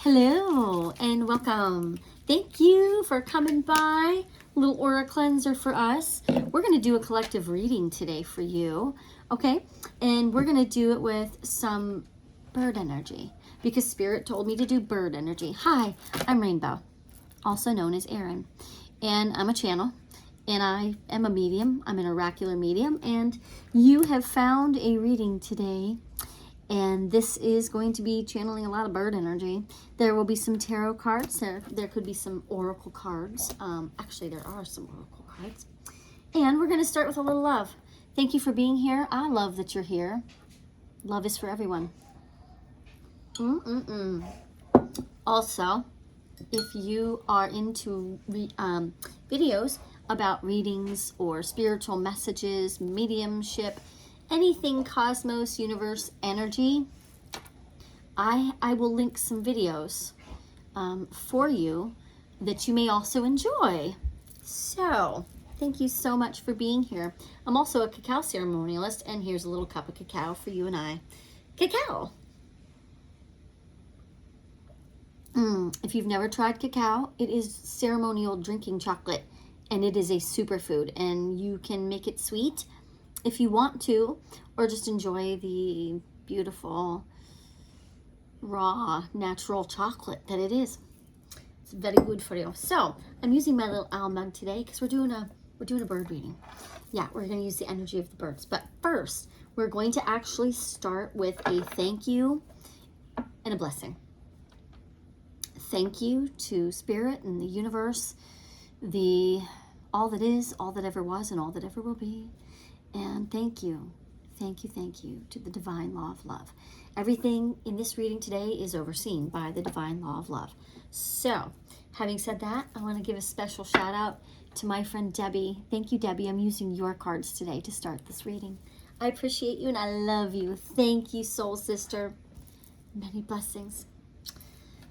Hello and welcome. Thank you for coming by. Little aura cleanser for us. We're going to do a collective reading today for you, okay? And we're going to do it with some bird energy because Spirit told me to do bird energy. Hi, I'm Rainbow, also known as Erin, and I'm a channel and I am a medium. I'm an oracular medium, and you have found a reading today. And this is going to be channeling a lot of bird energy. There will be some tarot cards. There could be some oracle cards. Actually, there are some oracle cards. And we're going to start with a little love. Thank you for being here. I love that you're here. Love is for everyone. Also, if you are into videos about readings or spiritual messages, mediumship, anything cosmos, universe, energy, I will link some videos for you that you may also enjoy. So, thank you so much for being here. I'm also a cacao ceremonialist, and here's a little cup of cacao for you and I. Cacao! If you've never tried cacao, it is ceremonial drinking chocolate, and it is a superfood, and you can make it sweet if you want to, or just enjoy the beautiful, raw, natural chocolate that it is. It's very good for you. So I'm using my little owl mug today because we're doing a bird reading. Yeah, we're going to use the energy of the birds. But first, we're going to actually start with a thank you and a blessing. Thank you to Spirit and the universe, all that is, all that ever was, and all that ever will be. And thank you to the divine law of love. Everything in this reading today is overseen by the divine law of love. So, having said that, I want to give a special shout out to my friend Debbie. Thank you, Debbie. I'm using your cards today to start this reading. I appreciate you and I love you. Thank you, soul sister. Many blessings.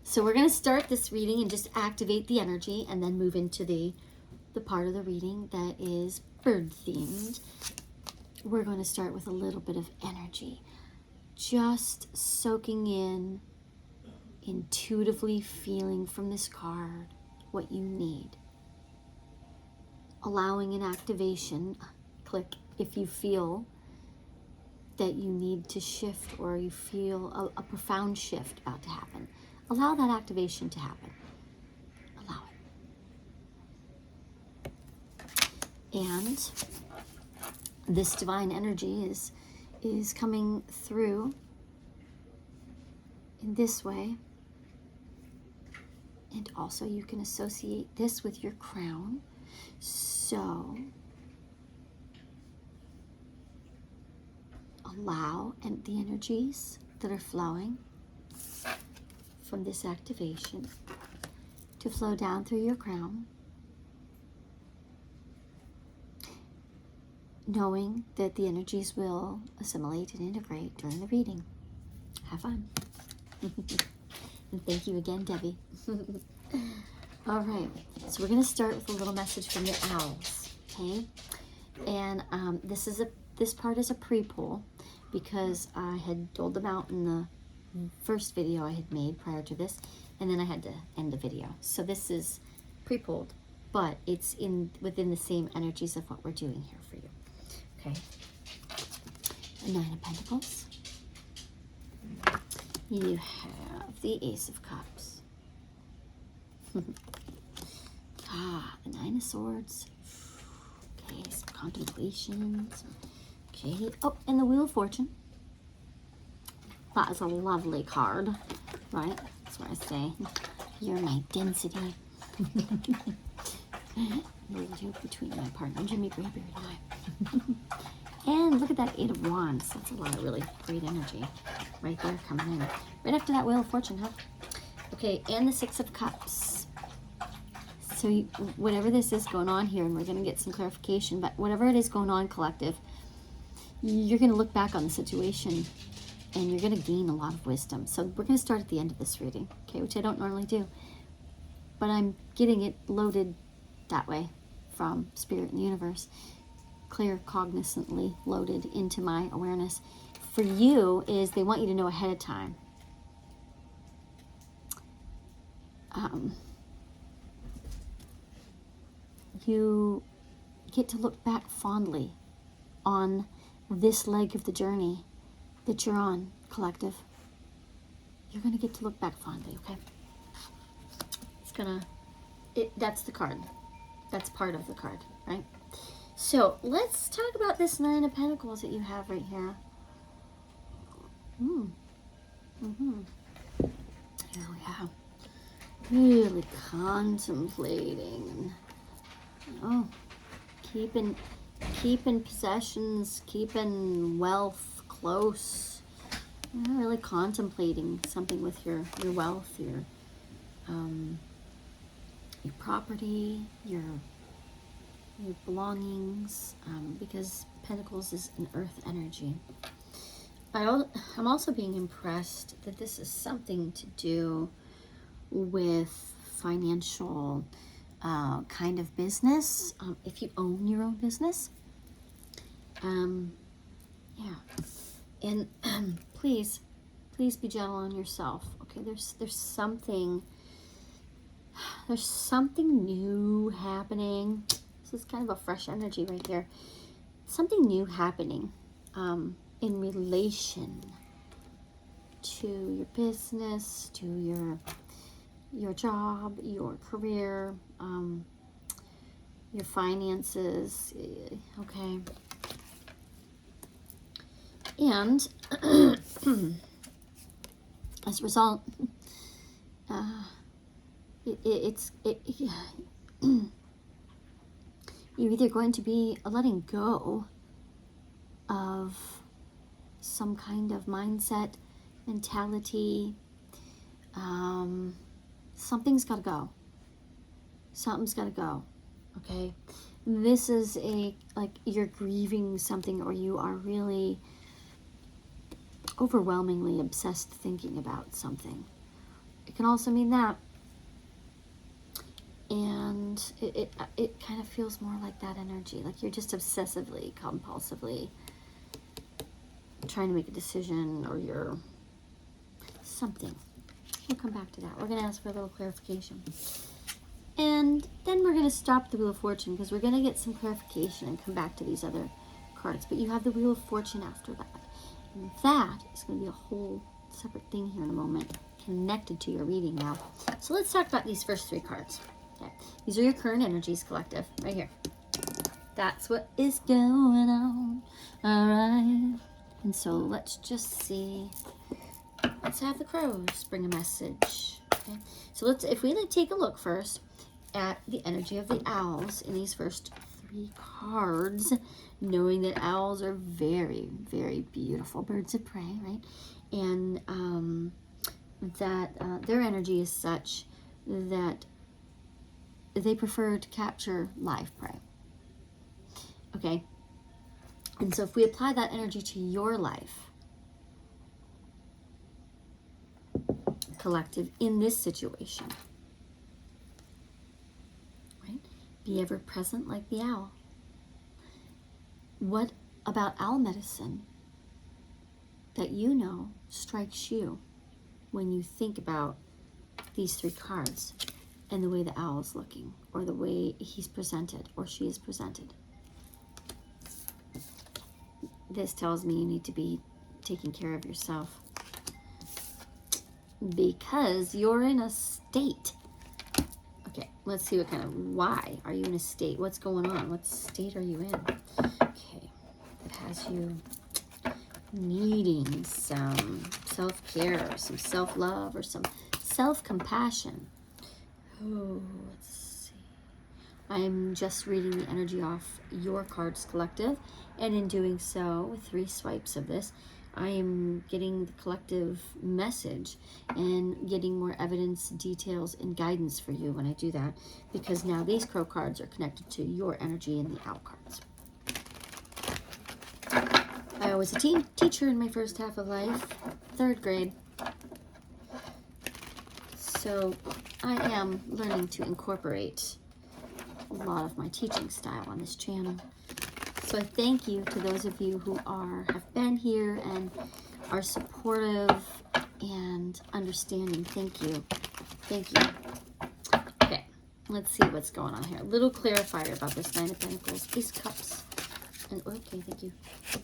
So we're going to start this reading and just activate the energy and then move into the part of the reading that is bird themed. We're going to start with a little bit of energy, just soaking in, intuitively feeling from this card what you need. Allowing an activation, click if you feel that you need to shift or you feel a profound shift about to happen. Allow that activation to happen. Allow it. And this divine energy is coming through in this way. And also you can associate this with your crown. So allow the energies that are flowing from this activation to flow down through your crown, knowing that the energies will assimilate and integrate during the reading. Have fun. And thank you again, Debbie. All right, so we're going to start with a little message from your owls, okay? And this part is a pre-pull because I had doled them out in the first video I had made prior to this, and then I had to end the video. So this is pre-pulled, but it's within the same energies of what we're doing here for you. Okay, the Nine of Pentacles. You have the Ace of Cups. The Nine of Swords. Okay, some contemplation. Okay, oh, and the Wheel of Fortune. That is a lovely card, right? That's what I say. You're my density. Between my partner, Jimmy Graybeard, and I. And look at that Eight of Wands. That's a lot of really great energy right there coming in. Right after that Wheel of Fortune, huh? Okay, and the Six of Cups. So whatever this is going on here, and we're going to get some clarification, but whatever it is going on, collective, you're going to look back on the situation and you're going to gain a lot of wisdom. So we're going to start at the end of this reading, okay, which I don't normally do. But I'm getting it loaded that way from Spirit and the Universe, clear, cognizantly loaded into my awareness. For you is they want you to know ahead of time you get to look back fondly on this leg of the journey that you're on, collective. You're going to get to look back fondly, okay? That's the card. That's part of the card, right? So let's talk about this Nine of Pentacles that you have right here. Here we have really contemplating. Oh, keeping possessions, keeping wealth close. Really contemplating something with your wealth, your property, your belongings, because Pentacles is an earth energy. I'm also being impressed that this is something to do with financial kind of business. If you own your own business, yeah. And please be gentle on yourself. Okay, there's something new happening. This is kind of a fresh energy right here. Something new happening in relation to your business, to your job, your career, your finances. Okay. And as a result, you're either going to be letting go of some kind of mindset, mentality. Something's got to go. Something's got to go. Okay. This is like you're grieving something, or you are really overwhelmingly obsessed thinking about something. It can also mean that. And it kind of feels more like that energy, like you're just obsessively, compulsively trying to make a decision, or you're something. We'll come back to that. We're going to ask for a little clarification. And then we're going to stop the Wheel of Fortune, because we're going to get some clarification and come back to these other cards. But you have the Wheel of Fortune after that. And that is going to be a whole separate thing here in a moment, connected to your reading now. So let's talk about these first three cards. Okay. These are your current energies, collective, right here. That's what is going on. All right. And so let's just see. Let's have the crows bring a message. Okay. So if we take a look first at the energy of the owls in these first three cards, knowing that owls are very, very beautiful birds of prey, right? And that their energy is such that they prefer to capture live prey. Okay. And so if we apply that energy to your life, collective, in this situation, right? Be ever present like the owl. What about owl medicine that you know strikes you when you think about these three cards and the way the owl is looking, or the way he's presented or she is presented? This tells me you need to be taking care of yourself, because you're in a state. Okay, let's see what kind of, why are you in a state? What's going on? What state are you in? Okay, it has you needing some self-care, some self-love, or some self-compassion. Oh, let's see. I'm just reading the energy off your cards, collective, and in doing so, with 3 swipes of this, I am getting the collective message and getting more evidence, details, and guidance for you when I do that, because now these crow cards are connected to your energy in the owl cards. I was a teacher in my first half of life, 3rd grade. So I am learning to incorporate a lot of my teaching style on this channel. So I thank you to those of you who have been here and are supportive and understanding. Thank you. Thank you. Let's see what's going on here. A little clarifier about this Nine of Pentacles, Ace of Cups, and okay, thank you,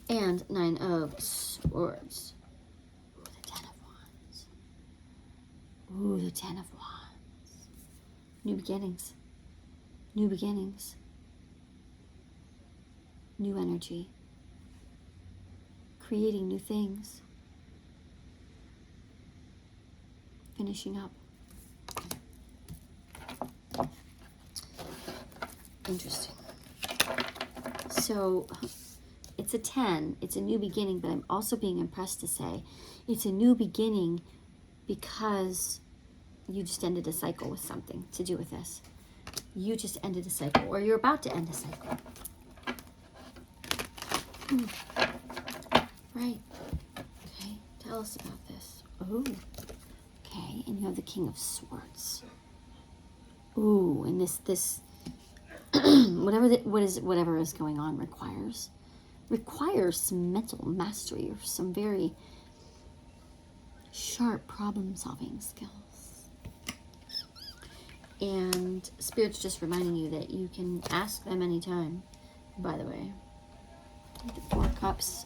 and Nine of Swords. Ooh, the Ten of Wands. Ooh, the Ten of Wands. New beginnings. New beginnings. New energy. Creating new things. Finishing up. Interesting. So it's a 10. It's a new beginning, but I'm also being impressed to say it's a new beginning because you just ended a cycle with something to do with this. You just ended a cycle, or you're about to end a cycle. Right. Okay. Tell us about this. Oh. Okay. And you have the King of Swords. Ooh, and this whatever is going on requires some mental mastery or some very sharp problem-solving skills. And Spirit's just reminding you that you can ask them anytime, by the way. The Four of Cups.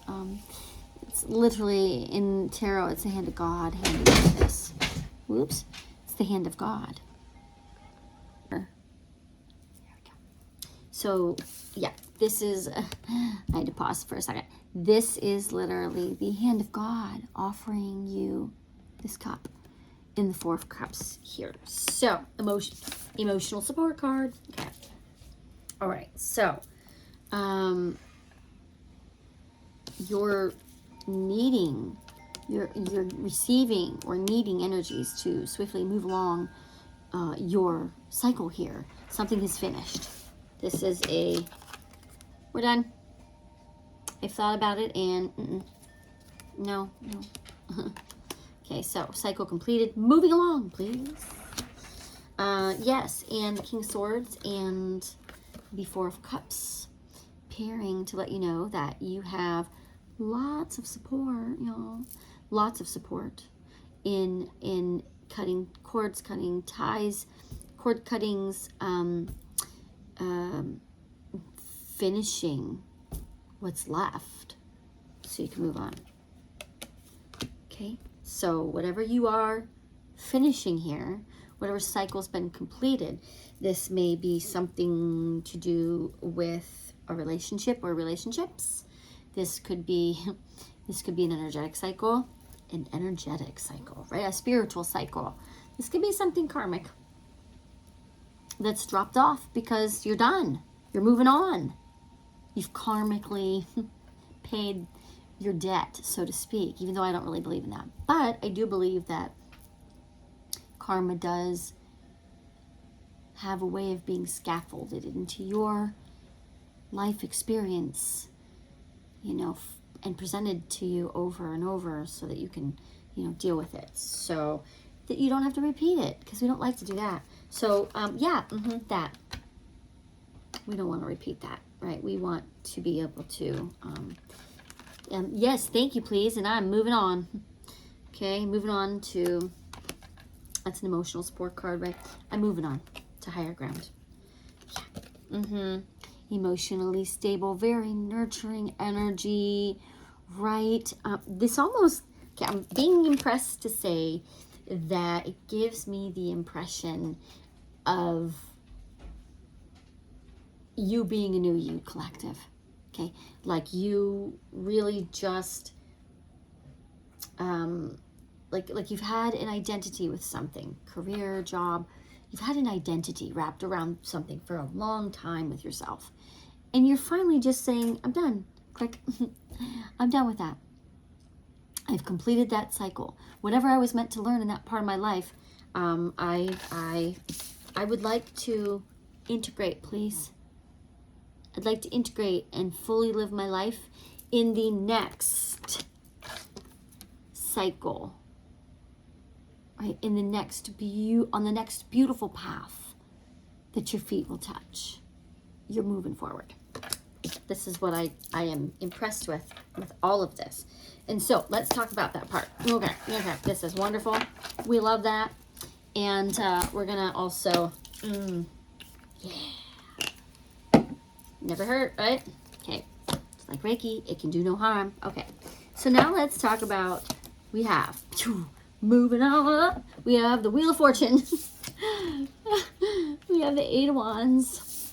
It's literally, in tarot, it's the hand of God handing you this. Whoops. It's the hand of God. So, yeah, this is, I had to pause for a second. This is literally the hand of God offering you this cup in the Four of Cups here. So, emotional support card. Okay. All right. So, you're receiving or needing energies to swiftly move along your cycle here. Something is finished. This is we're done. I've thought about it and no. Okay, so cycle completed. Moving along, please. Yes, and the King of Swords and the Four of Cups pairing to let you know that you have lots of support, y'all. Lots of support in cutting cords, cutting ties, cord cuttings, finishing what's left so you can move on. Okay, so whatever you are finishing here, whatever cycle's been completed, this may be something to do with a relationship or relationships. This could be an energetic cycle, right? A spiritual cycle. This could be something karmic that's dropped off because you're done. You're moving on. You've karmically paid your debt, so to speak, even though I don't really believe in that. But I do believe that karma does have a way of being scaffolded into your life experience, you know, and presented to you over and over so that you can, you know, deal with it. So that you don't have to repeat it, because we don't like to do that. So, that. We don't want to repeat that, right? We want to be able to, yes, thank you, please. And I'm moving on. Okay, moving on to, that's an emotional support card, right? I'm moving on to higher ground. Yeah. Emotionally stable, very nurturing energy, right? This almost, okay, I'm being impressed to say that it gives me the impression of you being a new you collective, okay? Like you really just, like you've had an identity with something, career, job. You've had an identity wrapped around something for a long time with yourself. And you're finally just saying, I'm done. Click. I'm done with that. I've completed that cycle. Whatever I was meant to learn in that part of my life, I would like to integrate, please. I'd like to integrate and fully live my life in the next cycle. Right? In the next on the next beautiful path that your feet will touch. You're moving forward. This is what I am impressed with all of this. And so let's talk about that part. Okay, this is wonderful. We love that. And we're gonna also Yeah. Never hurt, right? Okay. It's like Reiki. It can do no harm. Okay. So now let's talk about, we have, moving on up, we have the Wheel of Fortune. We have the Eight of Wands.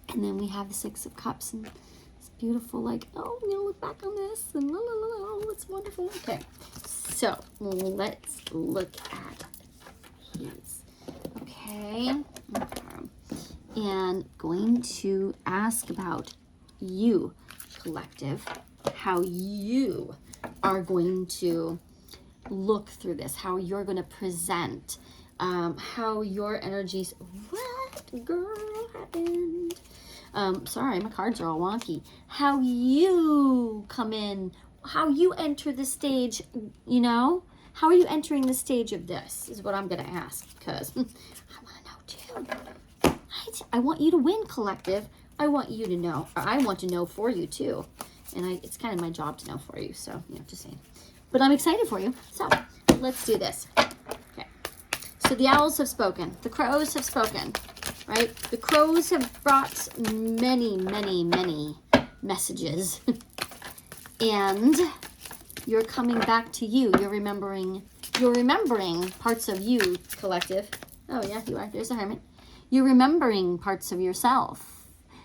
And then we have the Six of Cups. And it's beautiful, like, oh, I'm going to look back on this. And la, la, la, la, oh, it's wonderful. Okay. So let's look at his. Okay. And going to ask about you, collective, how you are going to look through this, how you're going to present, how your energies, what girl happened? Sorry, my cards are all wonky. How you come in, how you enter the stage, you know? How are you entering the stage of this is what I'm going to ask, because I want to know too. Right? I want you to win, collective. I want you to know, or I want to know for you too. And it's kind of my job to know for you, so, you know, just saying. But I'm excited for you, so let's do this. Okay. So the owls have spoken. The crows have spoken, right? The crows have brought many, many, many messages. And you're coming back to you. You're remembering parts of you, collective. Oh, yeah, you are. There's a hermit. You're remembering parts of yourself.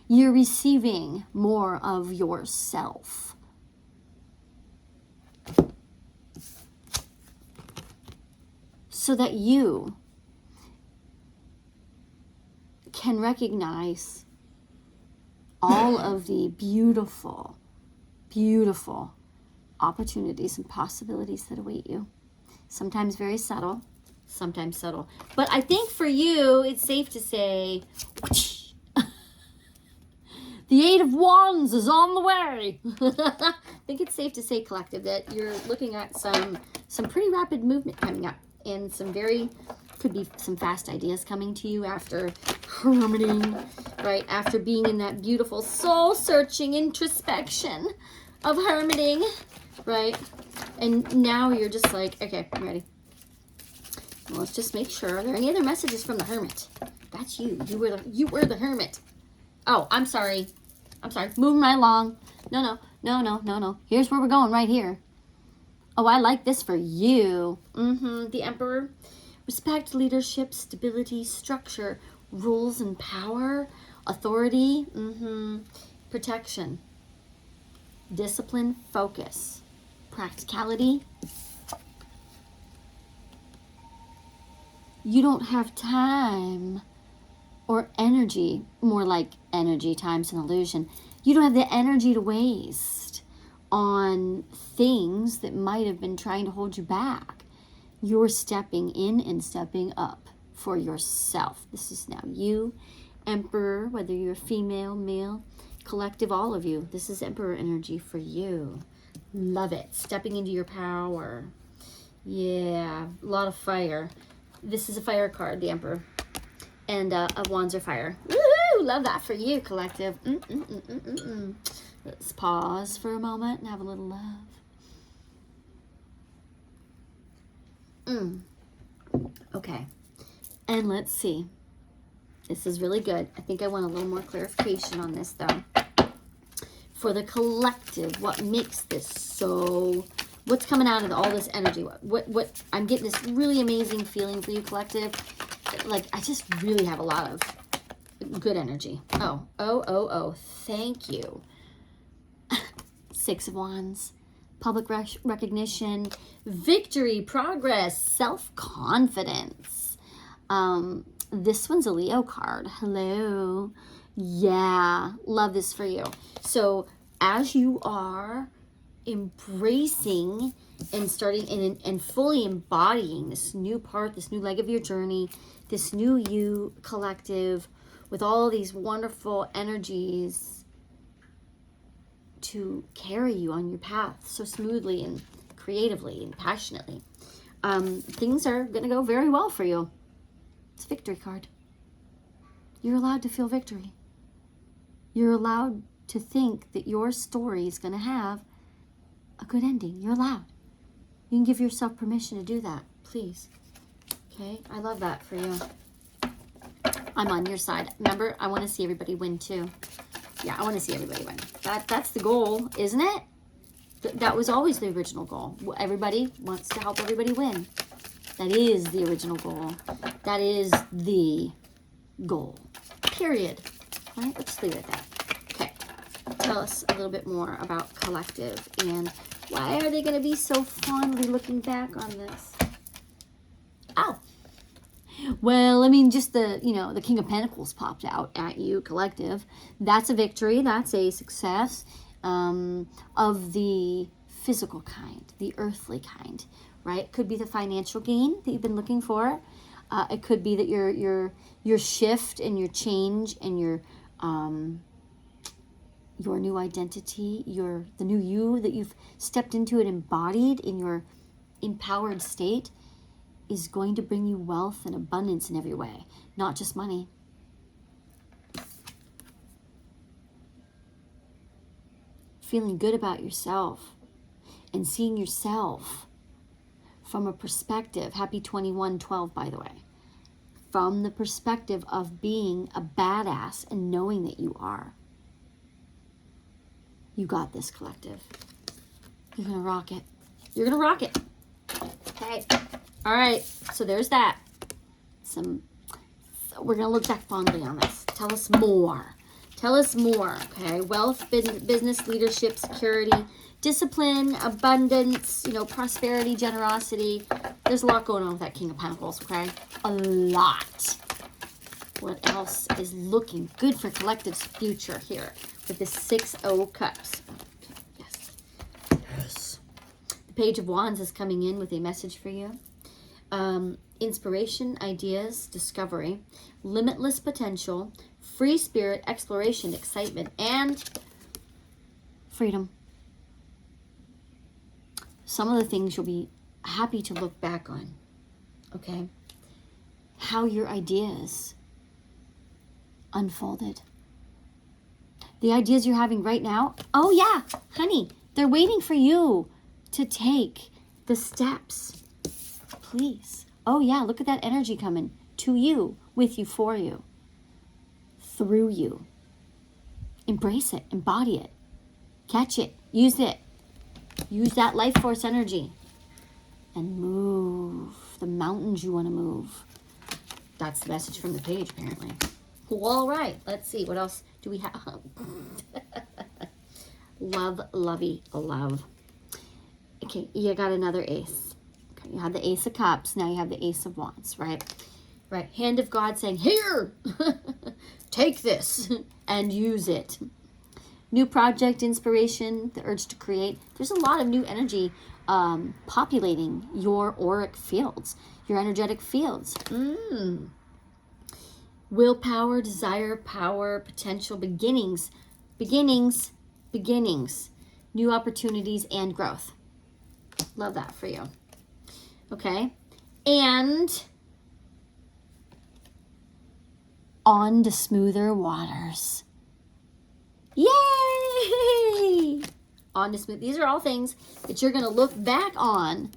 You're receiving more of yourself. So that you can recognize all of the beautiful, beautiful opportunities and possibilities that await you. Sometimes very subtle, sometimes subtle. But I think for you, it's safe to say, the Eight of Wands is on the way. I think it's safe to say, collective, that you're looking at some pretty rapid movement coming up, and could be some fast ideas coming to you after hermiting, right? After being in that beautiful soul-searching introspection of hermiting, right? And now you're just like, okay, I'm ready. Well, let's just make sure. Are there any other messages from the hermit? That's you. You were the hermit. Oh, I'm sorry. Moving right along. No. Here's where we're going right here. Oh, I like this for you. The Emperor. Respect, leadership, stability, structure, rules and power, authority, protection, discipline, focus, practicality. You don't have time or energy, more like energy times an illusion. You don't have the energy to waste on things that might have been trying to hold you back. You're stepping in and stepping up for yourself. This is now you, Emperor, whether you're female, male, collective, all of you. This is Emperor energy for you. Love it. Stepping into your power. Yeah, a lot of fire. This is a fire card, the Emperor. And of Wands are fire. Woohoo! Love that for you, collective. Let's pause for a moment and have a little love. Okay. And let's see. This is really good. I think I want a little more clarification on this, though. For the collective, what makes this so... What's coming out of all this energy? What I'm getting this really amazing feeling for you, collective. Like, I just really have a lot of good energy. Oh. Thank you. Six of Wands. Public recognition. Victory, progress, self-confidence. This one's a Leo card. Hello. Yeah, love this for you. So as you are embracing and starting and fully embodying this new part, this new leg of your journey, this new you, collective, with all these wonderful energies to carry you on your path so smoothly and creatively and passionately, things are going to go very well for you. It's a victory card. You're allowed to feel victory. You're allowed to think that your story is going to have a good ending. You're allowed. You can give yourself permission to do that, please. Okay, I love that for you. I'm on your side. Remember, I want to see everybody win too. Yeah, I want to see everybody win. That's the goal, isn't it? That was always the original goal. Everybody wants to help everybody win. That is the original goal. That is the goal. Period. All right, let's leave it at that. Okay. Tell us a little bit more about collective and why are they going to be so fondly looking back on this? Oh. Well, I mean, just the, you know, the King of Pentacles popped out at you, collective. That's a victory. That's a success of the physical kind, the earthly kind, right? It could be the financial gain that you've been looking for. It could be that your shift and your change and your new identity, the new you that you've stepped into and embodied in your empowered state is going to bring you wealth and abundance in every way, not just money. Feeling good about yourself and seeing yourself from a perspective, happy 21/12, by the way, from the perspective of being a badass and knowing that you are. You got this, collective. You're going to rock it. You're going to rock it. Okay. All right. So there's that. We're going to look back fondly on this. Tell us more. Tell us more. Okay. Wealth, business, leadership, security, discipline, abundance, you know, prosperity, generosity. There's a lot going on with that King of Pentacles. Okay. A lot. What else is looking good for collective's future here with the 6 of Cups? Yes. Yes. The Page of Wands is coming in with a message for you. Inspiration, ideas, discovery, limitless potential, free spirit, exploration, excitement, and freedom. Some of the things you'll be happy to look back on. Okay? How your ideas unfolded. The ideas you're having right now, oh yeah, honey, they're waiting for you to take the steps. Please. Oh yeah, look at that energy coming to you, with you, for you, through you. Embrace it, embody it, catch it, use it. Use that life force energy and move the mountains you want to move. That's the message from the page, apparently. All right, let's see. What else do we have? Love, lovey, love. Okay, you got another ace. Okay, you had the Ace of Cups. Now you have the Ace of Wands, right? Right. Hand of God saying, here, take this and use it. New project, inspiration, the urge to create. There's a lot of new energy populating your auric fields, your energetic fields. Willpower, desire, power, potential, beginnings, new opportunities, and growth. Love that for you. Okay. And on to smoother waters. Yay! On to smooth. These are all things that you're going to look back on,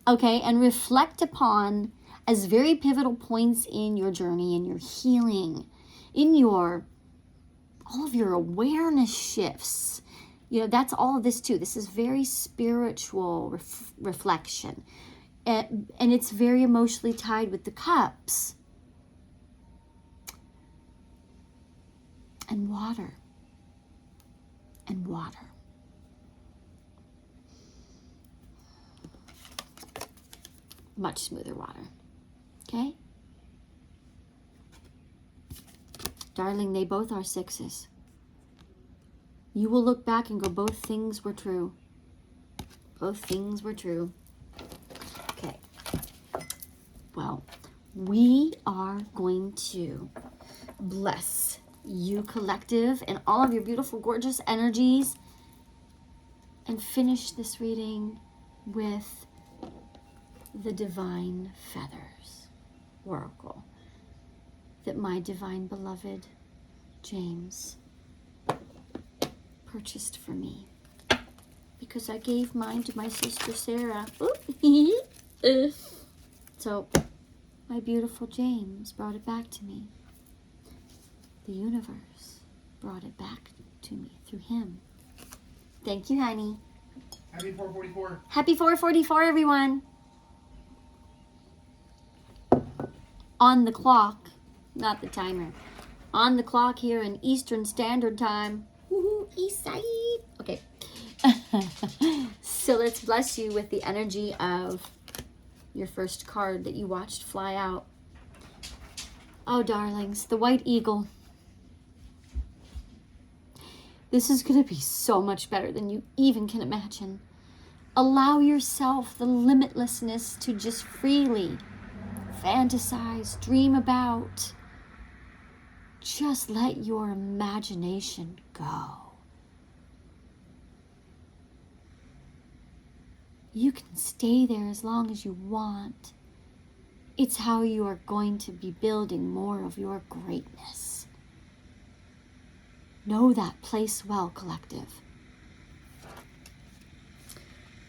okay, and reflect upon as very pivotal points in your journey, in your healing, in all of your awareness shifts. You know, that's all of this too. This is very spiritual reflection. And it's very emotionally tied with the cups. And water. And water. Much smoother water. Okay? Darling, they both are 6s. You will look back and go, both things were true. Both things were true. Okay. Well, we are going to bless you, collective, and all of your beautiful, gorgeous energies, and finish this reading with the Divine Feathers Oracle that my divine beloved James purchased for me, because I gave mine to my sister Sarah. So my beautiful James brought it back to me. the universe brought it back to me through him. Thank you, honey. Happy 444. Happy 444, everyone. On the clock, not the timer. On the clock here in Eastern Standard Time. Woohoo, East Side. Okay. So let's bless you with the energy of your first card that you watched fly out. Oh, darlings, the White Eagle. This is going to be so much better than you even can imagine. Allow yourself the limitlessness to just freely fantasize, dream about. Just let your imagination go. You can stay there as long as you want. It's how you are going to be building more of your greatness. Know that place well, collective.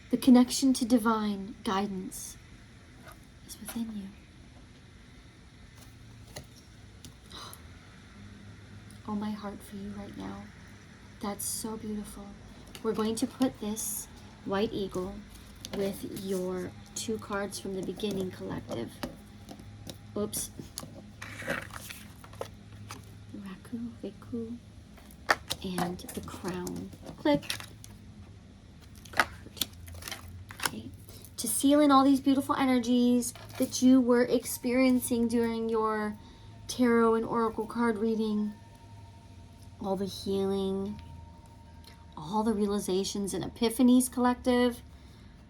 The connection to divine guidance is within you. Oh, my heart for you right now. That's so beautiful. We're going to put this White Eagle with your 2 cards from the beginning, collective. Oops. Raku, Riku, and the crown. Click. Card. Okay. To seal in all these beautiful energies that you were experiencing during your tarot and oracle card reading, all the healing, all the realizations and epiphanies, collective,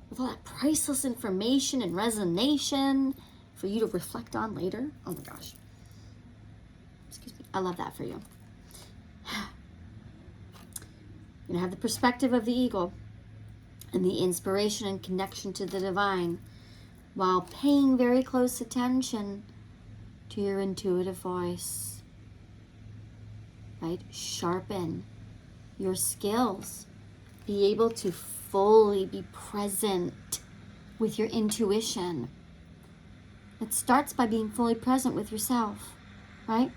with all that priceless information and resonation for you to reflect on later. Oh my gosh. Excuse me. I love that for you. You're going to have the perspective of the eagle and the inspiration and connection to the divine while paying very close attention to your intuitive voice. Right? Sharpen your skills. Be able to fully be present with your intuition. It starts by being fully present with yourself, right?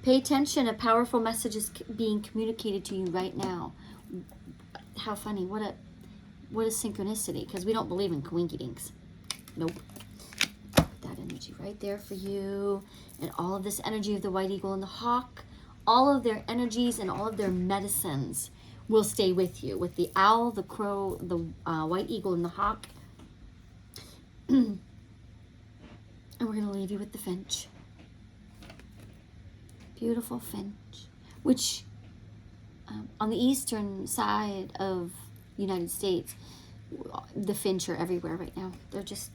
Pay attention. A powerful message is being communicated to you right now. How funny. What a synchronicity, because we don't believe in coinkydinks. Nope. Put that energy right there for you. And all of this energy of the White Eagle and the Hawk, all of their energies and all of their medicines will stay with you. With the owl, the crow, the White Eagle, and the hawk. And we're going to leave you with the finch. Beautiful finch. Which, on the eastern side of the United States, the finch are everywhere right now. They're just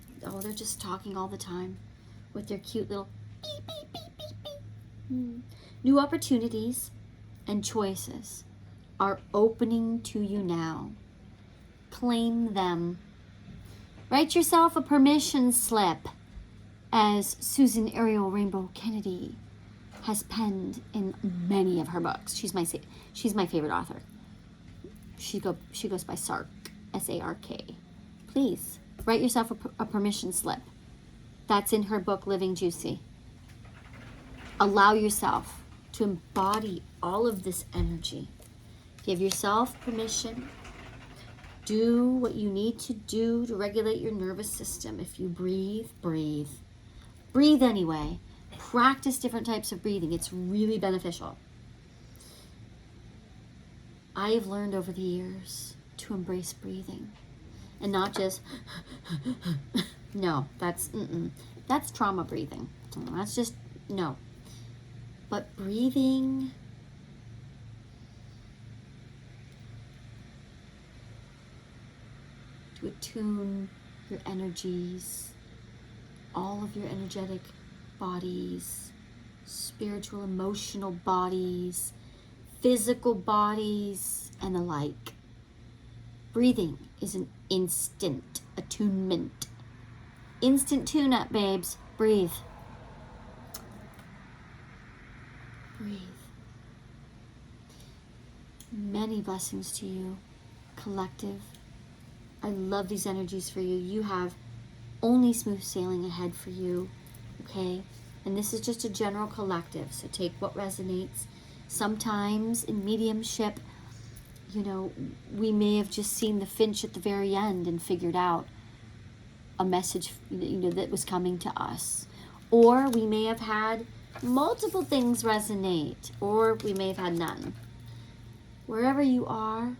talking all the time with their cute little beep, beep, beep, beep, beep. New opportunities and choices are opening to you now. Claim them. Write yourself a permission slip, as Susan Ariel Rainbow Kennedy has penned in many of her books. She's my favorite author. She goes by Sark, S-A-R-K. Please write yourself a permission slip. That's in her book, Living Juicy. Allow yourself to embody all of this energy. Give yourself permission. Do what you need to do to regulate your nervous system. If you breathe, breathe. Breathe anyway. Practice different types of breathing. It's really beneficial. I have learned over the years to embrace breathing. And not just, no, that's trauma breathing. That's just, no. But breathing to attune your energies, all of your energetic bodies, spiritual, emotional bodies, physical bodies, and the like. Breathing is an instant attunement. Instant tune-up, babes. Breathe. Breathe. Many blessings to you, collective. I love these energies for you. You have only smooth sailing ahead for you, okay? And this is just a general collective, so take what resonates. Sometimes in mediumship, you know, we may have just seen the finch at the very end and figured out a message, you know, that was coming to us. Or we may have had multiple things resonate, or we may have had none. Wherever you are,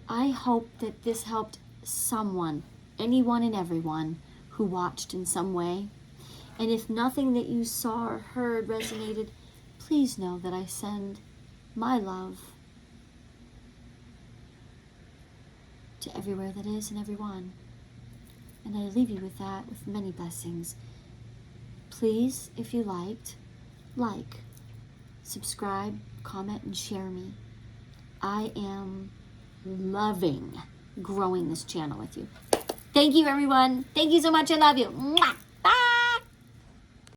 I hope that this helped someone, anyone and everyone who watched in some way. And if nothing that you saw or heard resonated, please know that I send my love to everywhere that is and everyone. And I leave you with that, with many blessings. Please, if you liked, like, subscribe, comment, and share me. I am loving growing this channel with you. Thank you, everyone. Thank you so much. I love you. Mwah!